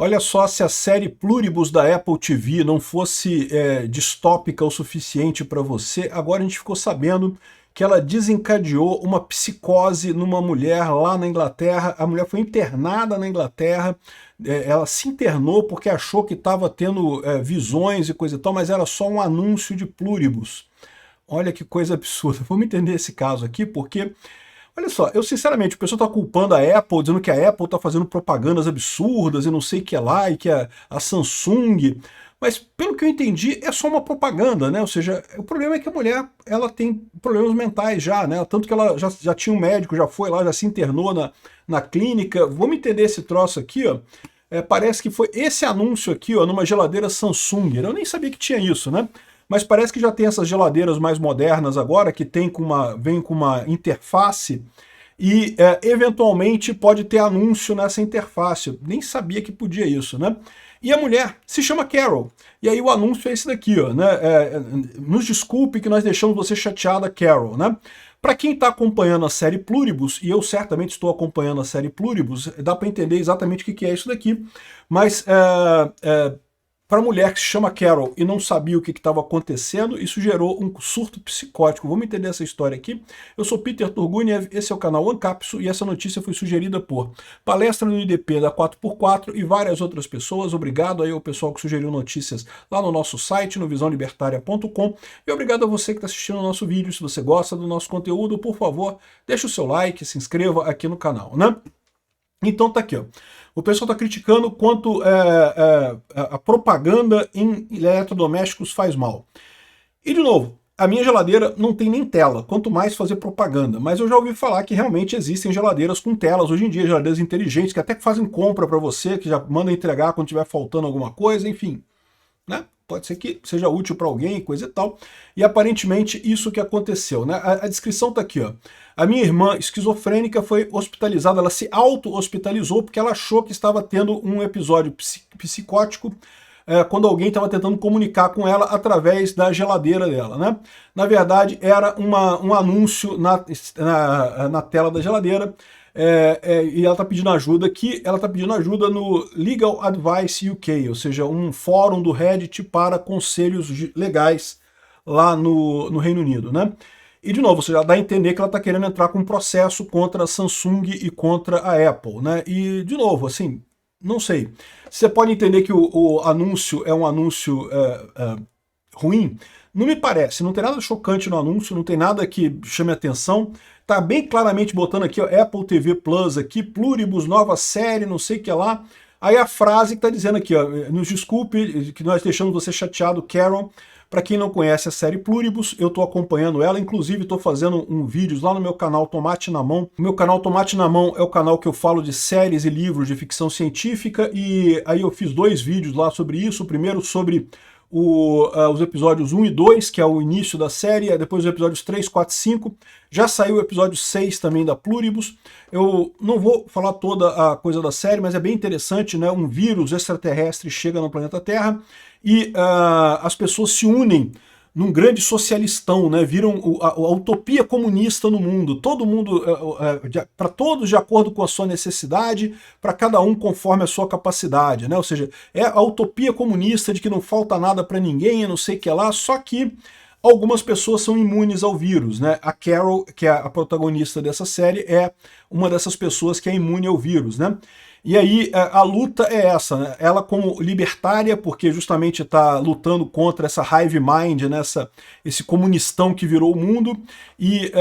Olha só, se a série Pluribus da Apple TV não fosse distópica o suficiente para você, agora a gente ficou sabendo que ela desencadeou uma psicose numa mulher lá na Inglaterra. A mulher foi internada na Inglaterra, ela se internou porque achou que estava tendo visões e coisa e tal, mas era só um anúncio de Pluribus. Olha que coisa absurda. Vamos entender esse caso aqui, porque olha só, eu sinceramente, o pessoal está culpando a Apple, dizendo que a Apple está fazendo propagandas absurdas e não sei o que lá, e que a Samsung... Mas, pelo que eu entendi, é só uma propaganda, né? Ou seja, o problema é que a mulher, ela tem problemas mentais já, né? Tanto que ela já tinha um médico, já foi lá, já se internou na clínica. Vamos entender esse troço aqui, ó. Parece que foi esse anúncio aqui, ó, numa geladeira Samsung. Eu nem sabia que tinha isso, né? Mas parece que já tem essas geladeiras mais modernas agora, que vem com uma interface e eventualmente pode ter anúncio nessa interface. Eu nem sabia que podia isso, né? E a mulher se chama Carol. E aí o anúncio é esse daqui, ó, né? Nos desculpe que nós deixamos você chateada, Carol, né? Para quem está acompanhando a série Pluribus, e eu certamente estou acompanhando a série Pluribus, dá para entender exatamente o que é isso daqui, mas para a mulher que se chama Carol e não sabia o que estava acontecendo, isso gerou um surto psicótico. Vamos entender essa história aqui. Eu sou Peter Turguniev, esse é o canal Ancapsu e essa notícia foi sugerida por Palestra no IDP da 4x4 e várias outras pessoas. Obrigado aí ao pessoal que sugeriu notícias lá no nosso site, no visãolibertaria.com, e obrigado a você que está assistindo o nosso vídeo. Se você gosta do nosso conteúdo, por favor, deixe o seu like, se inscreva aqui no canal, né? Então tá aqui, ó. O pessoal está criticando quanto a propaganda em eletrodomésticos faz mal. E de novo, a minha geladeira não tem nem tela, quanto mais fazer propaganda. Mas eu já ouvi falar que realmente existem geladeiras com telas hoje em dia, geladeiras inteligentes, que até fazem compra para você, que já mandam entregar quando estiver faltando alguma coisa, enfim, né? Pode ser que seja útil para alguém, coisa e tal. E aparentemente isso que aconteceu, né? A descrição está aqui, ó. A minha irmã esquizofrênica foi hospitalizada, ela se auto-hospitalizou porque ela achou que estava tendo um episódio psicótico quando alguém estava tentando comunicar com ela através da geladeira dela, né? Na verdade, era um anúncio na tela da geladeira. E ela está pedindo ajuda aqui, ela está pedindo ajuda no Legal Advice UK, ou seja, um fórum do Reddit para conselhos legais lá no Reino Unido, né? E de novo, você já dá a entender que ela está querendo entrar com um processo contra a Samsung e contra a Apple, né? E de novo, assim, não sei. Você pode entender que o anúncio é um anúncio ruim? Não me parece, não tem nada chocante no anúncio, não tem nada que chame atenção. Tá bem claramente botando aqui, ó, Apple TV Plus aqui, Pluribus, nova série, não sei o que lá. Aí a frase que tá dizendo aqui, ó, nos desculpe que nós deixamos você chateado, Carol. Para quem não conhece a série Pluribus, eu estou acompanhando ela, inclusive estou fazendo vídeos lá no meu canal Tomate na Mão. O meu canal Tomate na Mão é o canal que eu falo de séries e livros de ficção científica, e aí eu fiz 2 vídeos lá sobre isso. O primeiro sobre os episódios 1 e 2, que é o início da série, depois os episódios 3, 4 e 5. Já saiu o episódio 6 também da Pluribus. Eu não vou falar toda a coisa da série, mas é bem interessante, né? Um vírus extraterrestre chega no planeta Terra e as pessoas se unem num grande socialistão, né? Viram a utopia comunista no mundo, todo mundo, para todos de acordo com a sua necessidade, para cada um conforme a sua capacidade, né? Ou seja, é a utopia comunista de que não falta nada para ninguém, não sei o que lá, só que algumas pessoas são imunes ao vírus, né? A Carol, que é a protagonista dessa série, é uma dessas pessoas que é imune ao vírus, né? E aí a luta é essa, né? Ela como libertária, porque justamente está lutando contra essa hive mind, né? Esse comunistão que virou o mundo, e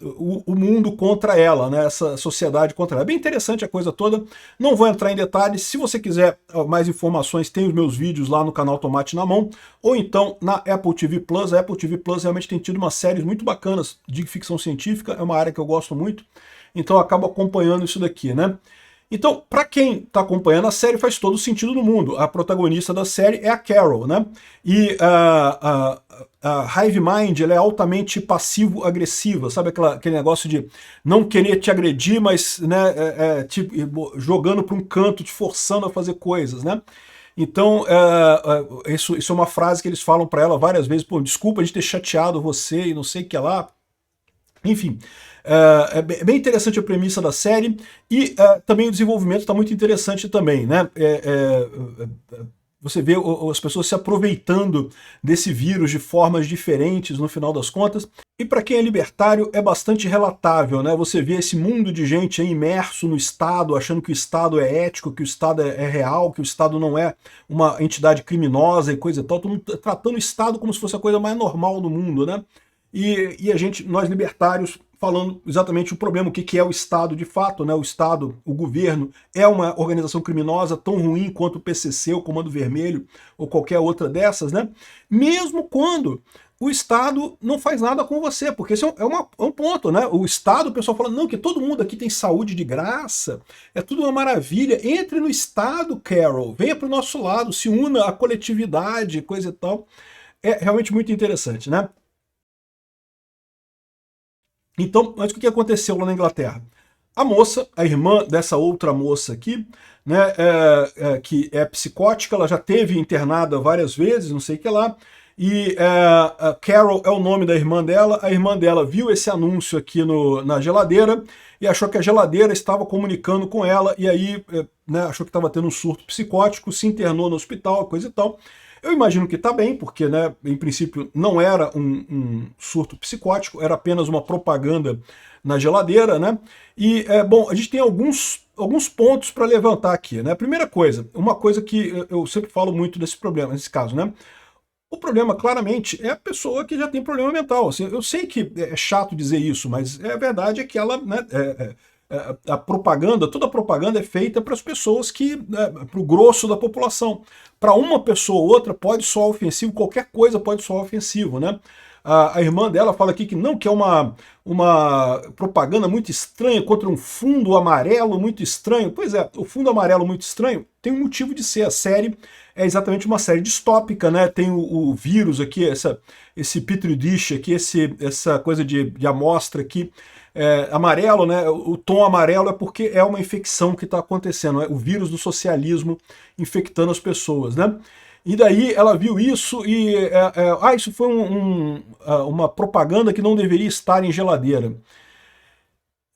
o mundo contra ela, né? Essa sociedade contra ela. É bem interessante a coisa toda, não vou entrar em detalhes. Se você quiser mais informações, tem os meus vídeos lá no canal Tomate na Mão, ou então na Apple TV Plus. A Apple TV Plus realmente tem tido umas séries muito bacanas de ficção científica, é uma área que eu gosto muito. Então eu acabo acompanhando isso daqui, né? Então, para quem está acompanhando a série, faz todo sentido no mundo. A protagonista da série é a Carol, né? E a Hive Mind, ela é altamente passivo-agressiva, sabe aquele negócio de não querer te agredir, mas né, tipo, jogando para um canto, te forçando a fazer coisas, né? Então, isso é uma frase que eles falam para ela várias vezes: pô, desculpa a gente ter chateado você e não sei o que lá. Enfim, é bem interessante a premissa da série e também o desenvolvimento está muito interessante também, né? Você vê as pessoas se aproveitando desse vírus de formas diferentes no final das contas. E para quem é libertário é bastante relatável, né? Você vê esse mundo de gente aí imerso no Estado, achando que o Estado é ético, que o Estado é real, que o Estado não é uma entidade criminosa e coisa e tal, todo mundo tratando o Estado como se fosse a coisa mais normal do mundo, né? E a gente, nós libertários, falando exatamente o problema, o que é o Estado de fato, né? O Estado, o governo, é uma organização criminosa tão ruim quanto o PCC, o Comando Vermelho, ou qualquer outra dessas, né? Mesmo quando o Estado não faz nada com você, porque esse é um ponto, né? O Estado, o pessoal fala, não, que todo mundo aqui tem saúde de graça, é tudo uma maravilha, entre no Estado, Carol, venha para o nosso lado, se una à coletividade, coisa e tal. É realmente muito interessante, né? Então, mas o que aconteceu lá na Inglaterra? A moça, a irmã dessa outra moça aqui, né, que é psicótica, ela já teve internada várias vezes, não sei o que lá, e a Carol é o nome da irmã dela. A irmã dela viu esse anúncio aqui na geladeira e achou que a geladeira estava comunicando com ela, e aí né, achou que estava tendo um surto psicótico, se internou no hospital, coisa e tal. Eu imagino que está bem, porque, né, em princípio, não era um surto psicótico, era apenas uma propaganda na geladeira, né? E, bom, a gente tem alguns pontos para levantar aqui, né? Primeira coisa, uma coisa que eu sempre falo muito desse problema, nesse caso, né? O problema, claramente, é a pessoa que já tem problema mental. Assim, eu sei que é chato dizer isso, mas a verdade é que ela, né, a propaganda, toda a propaganda é feita para as pessoas que, né, para o grosso da população. Para uma pessoa ou outra pode soar ofensivo, qualquer coisa pode soar ofensivo, né? A irmã dela fala aqui que não, que é uma propaganda muito estranha contra um fundo amarelo muito estranho. Pois é, o fundo amarelo muito estranho tem um motivo de ser. A série é exatamente uma série distópica, né? Tem o vírus aqui, esse petri dish aqui, essa coisa de amostra aqui, amarelo, né? O tom amarelo é porque é uma infecção que está acontecendo, é o vírus do socialismo infectando as pessoas, né? E daí ela viu isso e isso foi uma propaganda que não deveria estar em geladeira.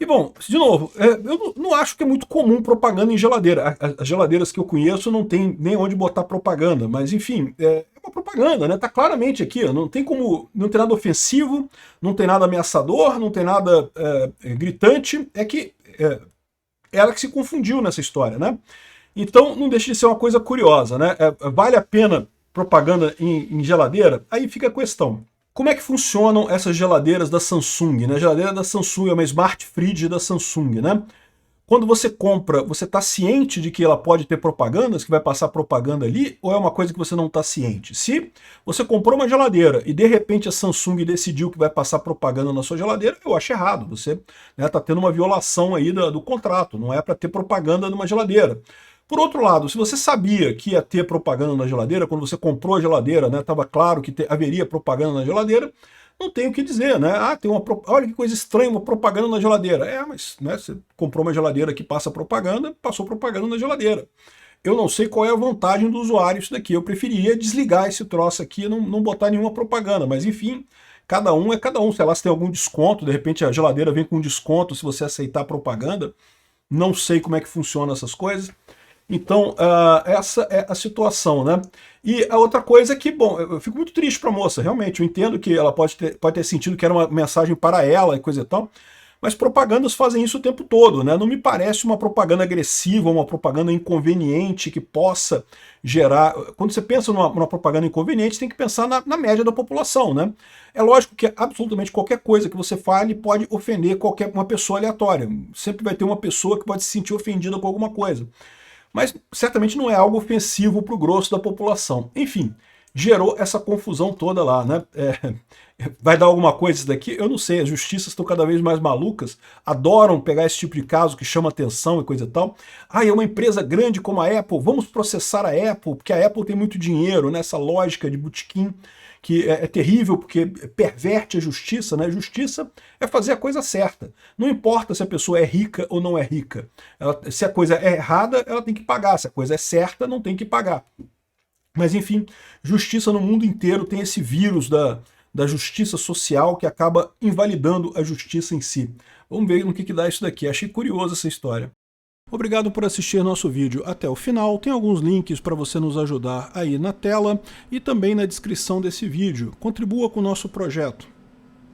E bom, de novo, eu não acho que é muito comum propaganda em geladeira. As geladeiras que eu conheço não tem nem onde botar propaganda, mas enfim, é uma propaganda, né? Tá claramente aqui, ó, não tem como, não tem nada ofensivo, não tem nada ameaçador, não tem nada gritante, é que ela que se confundiu nessa história, né? Então não deixa de ser uma coisa curiosa, né? Vale a pena propaganda em geladeira? Aí fica a questão. Como é que funcionam essas geladeiras da Samsung, né? A geladeira da Samsung é uma Smart Fridge da Samsung, né? Quando você compra, você está ciente de que ela pode ter propagandas, que vai passar propaganda ali, ou é uma coisa que você não está ciente? Se você comprou uma geladeira e de repente a Samsung decidiu que vai passar propaganda na sua geladeira, eu acho errado. Você está tendo uma violação aí do contrato, não é para ter propaganda numa geladeira. Por outro lado, se você sabia que ia ter propaganda na geladeira, quando você comprou a geladeira, né, estava claro que haveria propaganda na geladeira, não tem o que dizer, né? Olha que coisa estranha, uma propaganda na geladeira. Mas né, você comprou uma geladeira que passa propaganda, passou propaganda na geladeira. Eu não sei qual é a vantagem do usuário isso daqui. Eu preferia desligar esse troço aqui e não botar nenhuma propaganda. Mas enfim, cada um é cada um. Sei lá, se tem algum desconto, de repente a geladeira vem com desconto se você aceitar propaganda. Não sei como é que funciona essas coisas. Então, essa é a situação, né? E a outra coisa é que, bom, eu fico muito triste para a moça, realmente, eu entendo que ela pode ter sentido que era uma mensagem para ela e coisa e tal, mas propagandas fazem isso o tempo todo, né? Não me parece uma propaganda agressiva, uma propaganda inconveniente que possa gerar... Quando você pensa numa propaganda inconveniente, você tem que pensar na média da população, né? É lógico que absolutamente qualquer coisa que você fale pode ofender uma pessoa aleatória. Sempre vai ter uma pessoa que pode se sentir ofendida com alguma coisa. Mas certamente não é algo ofensivo para o grosso da população. Enfim, gerou essa confusão toda lá, né? Vai dar alguma coisa isso daqui? Eu não sei, as justiças estão cada vez mais malucas, adoram pegar esse tipo de caso que chama atenção e coisa e tal. É uma empresa grande como a Apple, vamos processar a Apple, porque a Apple tem muito dinheiro, nessa lógica de botequim, que é terrível porque perverte a justiça, né? Justiça é fazer a coisa certa. Não importa se a pessoa é rica ou não é rica. Se a coisa é errada, ela tem que pagar. Se a coisa é certa, não tem que pagar. Mas enfim, justiça no mundo inteiro tem esse vírus da justiça social que acaba invalidando a justiça em si. Vamos ver no que dá isso daqui. Achei curiosa essa história. Obrigado por assistir nosso vídeo até o final. Tem alguns links para você nos ajudar aí na tela e também na descrição desse vídeo. Contribua com o nosso projeto.